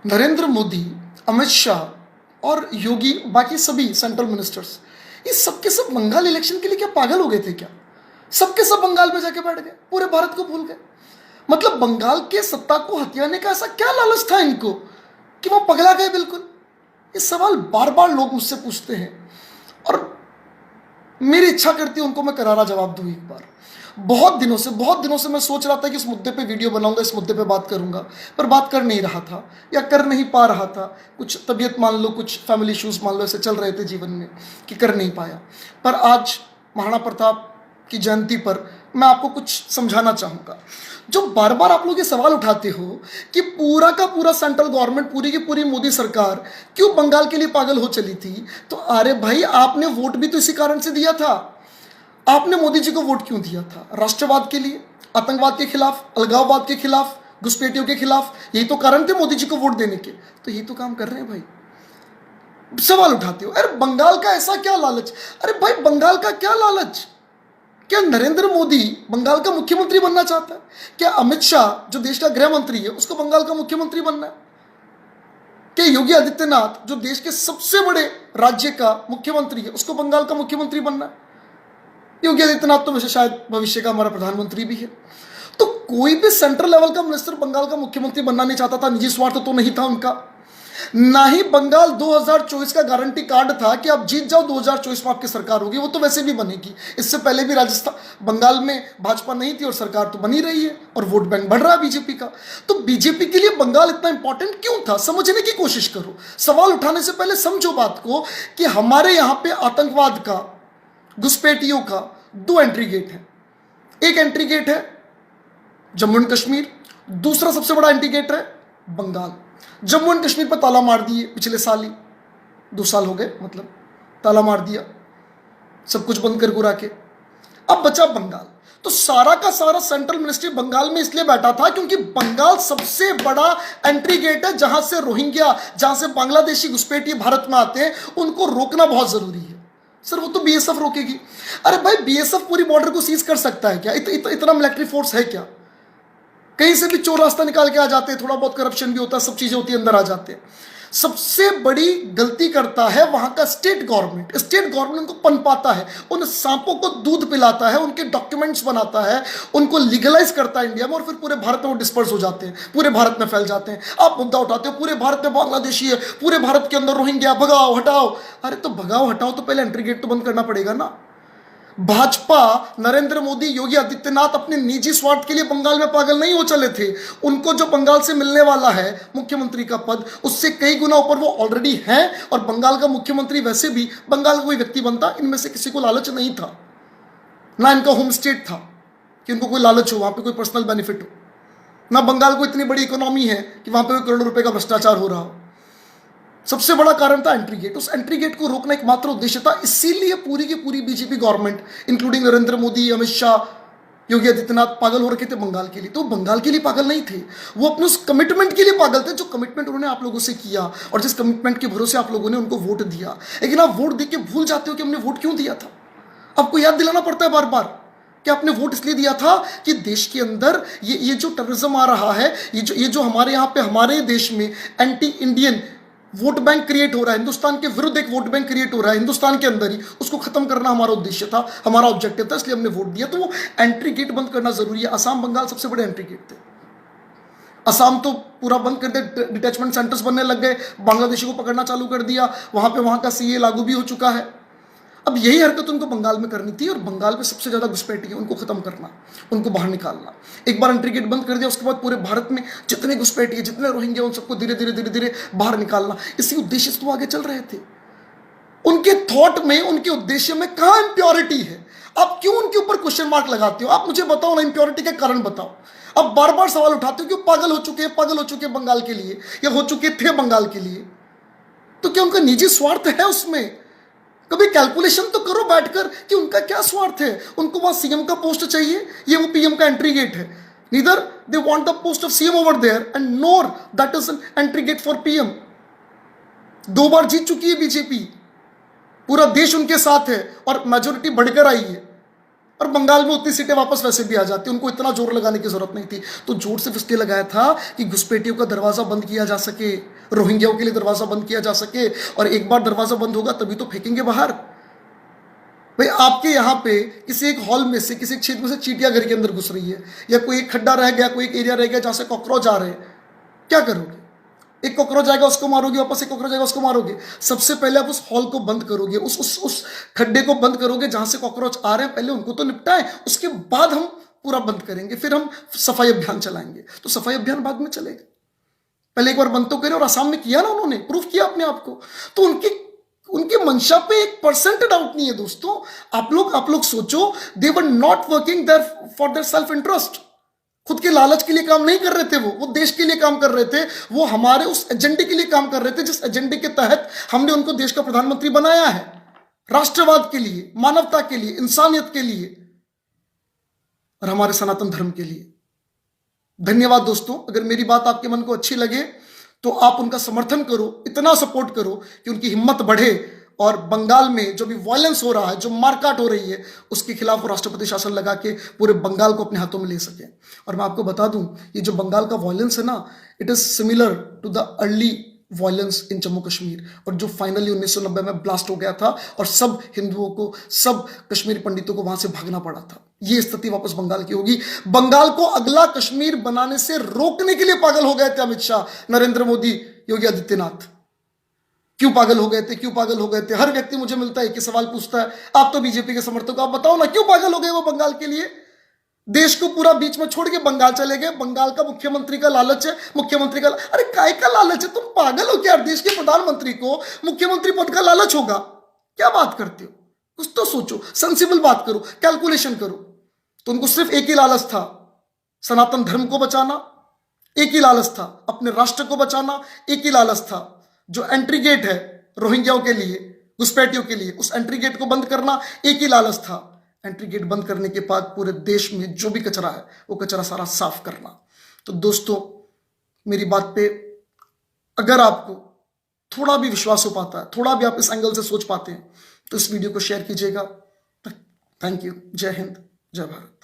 नरेंद्र मोदी, अमित शाह और योगी, बाकी सभी सेंट्रल मिनिस्टर्स, ये सबके सब बंगाल इलेक्शन के लिए क्या पागल हो गए थे क्या? सबके सब बंगाल में जाके बैठ गए, पूरे भारत को भूल गए। मतलब बंगाल के सत्ता को हथियाने का ऐसा क्या लालच था इनको कि वो पगला गए बिल्कुल? ये सवाल बार बार लोग मुझसे पूछते हैं और मेरी इच्छा करती है उनको मैं करारा जवाब दूं एक बार। बहुत दिनों से मैं सोच रहा था कि इस मुद्दे पे वीडियो बनाऊंगा, इस मुद्दे पे बात करूंगा, पर बात कर नहीं रहा था या कर नहीं पा रहा था। कुछ तबीयत मान लो, कुछ फैमिली इश्यूज मान लो, ऐसे चल रहे थे जीवन में कि कर नहीं पाया। पर आज महाराणा प्रताप की जयंती पर मैं आपको कुछ समझाना चाहूंगा। जो बार बार आप लोग ये सवाल उठाते हो कि पूरा का पूरा सेंट्रल गवर्नमेंट, पूरी की पूरी मोदी सरकार क्यों बंगाल के लिए पागल हो चली थी, तो अरे भाई, आपने वोट भी तो इसी कारण से दिया था। आपने मोदी जी को वोट क्यों दिया था? राष्ट्रवाद के लिए, आतंकवाद के खिलाफ, अलगाववाद के खिलाफ, घुसपैठियों के खिलाफ। यही तो कारण थे मोदी जी को वोट देने के। तो यही तो काम कर रहे हैं भाई। सवाल उठाते हो, अरे बंगाल का ऐसा क्या लालच? अरे भाई, बंगाल का क्या लालच? क्या नरेंद्र मोदी बंगाल का मुख्यमंत्री बनना चाहता है? क्या अमित शाह जो देश का गृह मंत्री है उसको बंगाल का मुख्यमंत्री बनना है? क्या योगी आदित्यनाथ जो देश के सबसे बड़े राज्य का मुख्यमंत्री है उसको बंगाल का मुख्यमंत्री बनना है? योगी आदित्यनाथ तो वैसे शायद भविष्य का हमारा प्रधानमंत्री भी है। तो कोई भी सेंट्रल लेवल का मिनिस्टर बंगाल का मुख्यमंत्री बनना नहीं चाहता था। निजी स्वार्थ तो नहीं था उनका। ना ही बंगाल 2024 का गारंटी कार्ड था कि आप जीत जाओ 2024 में आपकी सरकार होगी। वो तो वैसे भी बनेगी। इससे पहले भी राजस्थान, बंगाल में भाजपा नहीं थी और सरकार तो बनी रही है और वोट बैंक बढ़ रहा है बीजेपी का। तो बीजेपी के लिए बंगाल इतना इंपॉर्टेंट क्यों था? समझने की कोशिश करो। सवाल उठाने से पहले समझो बात को कि हमारे यहां पे आतंकवाद का, घुसपैठियों का 2 एंट्री गेट है। एक एंट्री गेट है जम्मू एंड कश्मीर, दूसरा सबसे बड़ा एंट्री गेट है बंगाल। जम्मू एंड कश्मीर पर ताला मार दिए पिछले साल ही, 2 साल हो गए, मतलब ताला मार दिया, सब कुछ बंद कर गुरा के। अब बचा बंगाल। तो सारा का सारा सेंट्रल मिनिस्ट्री बंगाल में इसलिए बैठा था क्योंकि बंगाल सबसे बड़ा एंट्री गेट है जहां से रोहिंग्या, जहां से बांग्लादेशी घुसपैठिए भारत में आते हैं, उनको रोकना बहुत जरूरी है। सर वो तो बीएसएफ रोकेगी। अरे भाई, बीएसएफ पूरी बॉर्डर को सीज कर सकता है क्या? इतना मिलिट्री फोर्स है क्या? कहीं से भी चोर रास्ता निकाल के आ जाते हैं, थोड़ा बहुत करप्शन भी होता है, सब चीजें होती है, अंदर आ जाते हैं। सबसे बड़ी गलती करता है वहां का स्टेट गवर्नमेंट। स्टेट गवर्नमेंट उनको पनपाता है, उन सांपों को दूध पिलाता है, उनके डॉक्यूमेंट्स बनाता है, उनको लीगलाइज करता है इंडिया में, और फिर पूरे भारत में वो डिस्पर्स हो जाते हैं, पूरे भारत में फैल जाते हैं। आप मुद्दा उठाते हो पूरे भारत में बांग्लादेशी है, पूरे भारत के अंदर रोहिंग्या, भगाओ हटाओ। अरे तो भगाओ हटाओ तो पहले एंट्री गेट तो बंद करना पड़ेगा ना। भाजपा, नरेंद्र मोदी, योगी आदित्यनाथ अपने निजी स्वार्थ के लिए बंगाल में पागल नहीं हो चले थे। उनको जो बंगाल से मिलने वाला है मुख्यमंत्री का पद, उससे कई गुना ऊपर वो ऑलरेडी हैं। और बंगाल का मुख्यमंत्री वैसे भी बंगाल का कोई व्यक्ति बनता, इनमें से किसी को लालच नहीं था। ना इनका होम स्टेट था कि उनको कोई लालच हो, वहां पे कोई पर्सनल बेनिफिट हो। ना बंगाल को इतनी बड़ी इकोनॉमी है कि वहां पे करोड़ों रुपए का भ्रष्टाचार हो रहा हो। सबसे बड़ा कारण था एंट्री गेट। उस एंट्री गेट को रोकना एकमात्र उद्देश्य था। इसीलिए पूरी की पूरी BJP government, including Narendra Modi, Amit Shah, Yogi Adityanath, पागल हो रखे थे बंगाल के लिए। तो बंगाल के लिए पागल नहीं थे, वो अपने उस कमिटमेंट के लिए पागल थे जो कमिटमेंट उन्होंने आप लोगों से किया और जिस कमिटमेंट के भरोसे आप लोगों ने उनको वोट दिया। लेकिन आप वोट देके भूल जाते हो कि हमने वोट क्यों दिया था। आपको याद दिलाना पड़ता है बार बार कि आपने वोट इसलिए दिया था कि देश के अंदर ये जो टेररिज्म आ रहा है, ये जो हमारे यहाँ पे, हमारे देश में anti Indian vote bank create हो रहा है, हिंदुस्तान के विरुद्ध एक वोट बैंक क्रिएट हो रहा है हिंदुस्तान के अंदर ही, उसको खत्म करना हमारा उद्देश्य था, हमारा ऑब्जेक्टिव था, इसलिए हमने वोट दिया। तो वो एंट्री गेट बंद करना जरूरी है। असम, बंगाल सबसे बड़े एंट्री गेट थे। असम तो पूरा बंद कर दे, डिटैचमेंट सेंटर्स बनने लग गए, बांग्लादेशी को पकड़ना चालू कर दिया, वहां का सीए लागू भी हो चुका है। अब यही हरकत उनको बंगाल में करनी थी और बंगाल में सबसे ज्यादा घुसपैठी है, उनको खत्म करना, उनको बाहर निकालना। एक बार एंट्री गेट बंद कर दिया, उसके बाद पूरे भारत में जितने घुसपैठी है, जितने रोहिंग्या, उन सबको धीरे धीरे बाहर निकालना। इसी उद्देश्य से तो आगे चल रहे थे। उनके थॉट में, उनके उद्देश्य में कहां इंप्योरिटी है? आप क्यों उनके ऊपर क्वेश्चन मार्क लगाते हो? आप मुझे बताओ ना, इंप्योरिटी के कारण बताओ। अब बार बार सवाल उठाते हो कि पागल हो चुके हैं बंगाल के लिए, या हो चुके थे बंगाल के लिए। तो क्या उनका निजी स्वार्थ है उसमें? कभी कैलकुलेशन तो करो बैठकर कि उनका क्या स्वार्थ है। उनको वहां सीएम का पोस्ट चाहिए, ये वो पीएम का एंट्री गेट है। Neither they want the post of CM over there and nor that is an entry gate for PM. 2 बार जीत चुकी है बीजेपी, पूरा देश उनके साथ है और मेजोरिटी बढ़कर आई है। और बंगाल में उतनी सीटें वापस वैसे भी आ जाती, उनको इतना जोर लगाने की जरूरत नहीं थी। तो जोर सिर्फ इसलिए लगाया था कि घुसपैठियों का दरवाजा बंद किया जा सके, रोहिंग्याओं के लिए दरवाजा बंद किया जा सके, और एक बार दरवाजा बंद होगा तभी तो फेंकेंगे बाहर। भाई आपके यहाँ पे किसी एक हॉल में से, किसी एक क्षेत्र में से चींटियां घर के अंदर घुस रही है, या कोई एक खड्डा रह गया, कोई एक एरिया रह गया जहां से कॉकरोच आ रहे हैं, क्या करोगे? एक कॉकरोच आएगा उसको मारोगे, वापस एक कॉकरोच आएगा उसको मारोगे। सबसे पहले आप उस हॉल को बंद करोगे, उस खड्डे को बंद करोगे जहां से कॉकरोच आ रहे हैं, पहले उनको तो निपटाएं, उसके बाद हम पूरा बंद करेंगे, फिर हम सफाई अभियान चलाएंगे। तो सफाई अभियान बाद में चलेगा, पहले एक बार बंद तो करें। और असम में किया ना, उन्होंने प्रूफ किया अपने आप को। तो उनकी मंशा पे 1% डाउट नहीं है दोस्तों। आप लोग सोचो, they were not working there for their self interest. खुद के लालच के लिए काम नहीं कर रहे थे, वो देश के लिए काम कर रहे थे, वो हमारे उस एजेंडे के लिए काम कर रहे थे जिस एजेंडे के तहत हमने उनको देश का प्रधानमंत्री बनाया है, राष्ट्रवाद के लिए, मानवता के लिए, इंसानियत के लिए और हमारे सनातन धर्म के लिए। धन्यवाद दोस्तों। अगर मेरी बात आपके मन को अच्छी लगे तो आप उनका समर्थन करो, इतना सपोर्ट करो कि उनकी हिम्मत बढ़े और बंगाल में जो भी वायलेंस हो रहा है, जो मारकाट हो रही है, उसके खिलाफ वो राष्ट्रपति शासन लगा के पूरे बंगाल को अपने हाथों में ले सके। और मैं आपको बता दूं, ये जो बंगाल का वायलेंस है ना, it is similar to the early violence in Jammu Kashmir, और जो फाइनली 1990 में ब्लास्ट हो गया था और सब हिंदुओं को, सब कश्मीरी पंडितों को वहां से भागना पड़ा था। ये स्थिति वापस बंगाल की होगी। बंगाल को अगला कश्मीर बनाने से रोकने के लिए पागल हो गए थे अमित शाह, नरेंद्र मोदी, योगी आदित्यनाथ। क्यों पागल हो गए थे? क्यों पागल हो गए थे? हर व्यक्ति मुझे मिलता है कि सवाल पूछता है, आप तो बीजेपी के समर्थक, आप बताओ ना क्यों पागल हो गए वो बंगाल के लिए? देश को पूरा बीच में छोड़ के बंगाल चले गए। बंगाल का मुख्यमंत्री का लालच है, मुख्यमंत्री का, अरे काय का लालच है? तुम पागल हो क्या? देश के प्रधानमंत्री को मुख्यमंत्री पद का लालच होगा? क्या बात करते हो? कुछ तो सोचो, सेंसिबल बात करो, कैलकुलेशन करो। तो उनको सिर्फ एक ही लालच था, सनातन धर्म को बचाना, एक ही लालच था अपने राष्ट्र को बचाना, एक ही लालच था जो एंट्री गेट है रोहिंग्याओं के लिए, घुसपैठियों के लिए, उस एंट्री गेट को बंद करना एक ही लालच था। एंट्री गेट बंद करने के बाद पूरे देश में जो भी कचरा है वो कचरा सारा साफ करना। तो दोस्तों, मेरी बात पे अगर आपको थोड़ा भी विश्वास हो पाता है, थोड़ा भी आप इस एंगल से सोच पाते हैं, तो इस वीडियो को शेयर कीजिएगा। Thank you. जय हिंद, जय भारत।